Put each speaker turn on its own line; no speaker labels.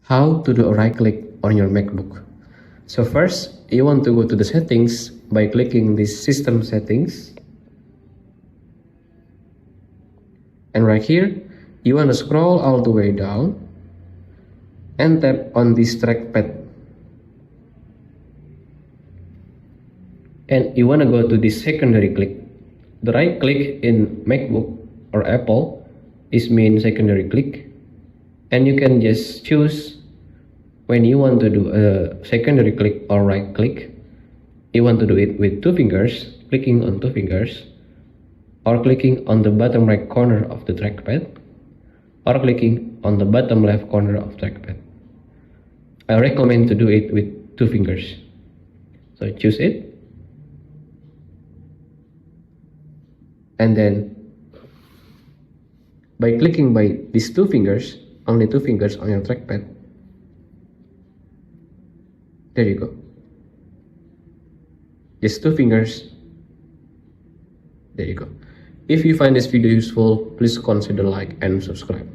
How to do a right click on your MacBook. So first, you want to go to the settings by clicking this system settings. And right here, you want to scroll all the way down and tap on this trackpad. And you want to go to this secondary click. The right click in MacBook or Apple is mean secondary click. And you can just choose when you want to do a secondary click or right click. You want to do it with two fingers, clicking on two fingers, or clicking on the bottom right corner of the trackpad, or clicking on the bottom left corner of trackpad. I recommend to do it with two fingers. So choose it. And then by clicking by these two fingers, only two fingers on your trackpad, there you go. Just two fingers. There you go. If you find this video useful, please consider like and subscribe.